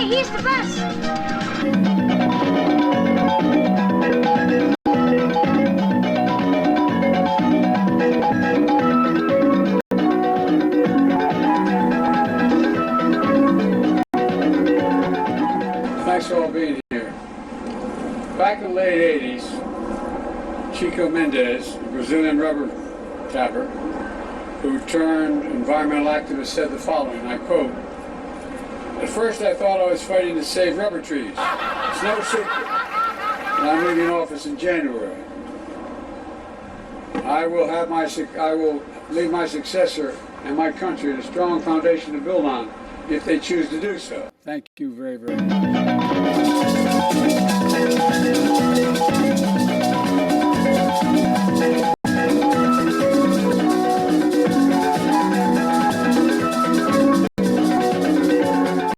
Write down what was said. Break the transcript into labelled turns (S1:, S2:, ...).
S1: he's the best.
S2: Thanks for all being here. Back in the late 80s, Chico Mendes, a Brazilian rubber tapper, who turned environmental activist, said the following, I quote, "At first I thought I was fighting to save rubber trees. It's no secret. And I'm leaving office in January. I will leave my successor and my country a strong foundation to build on if they choose to do so." Thank you very, very much.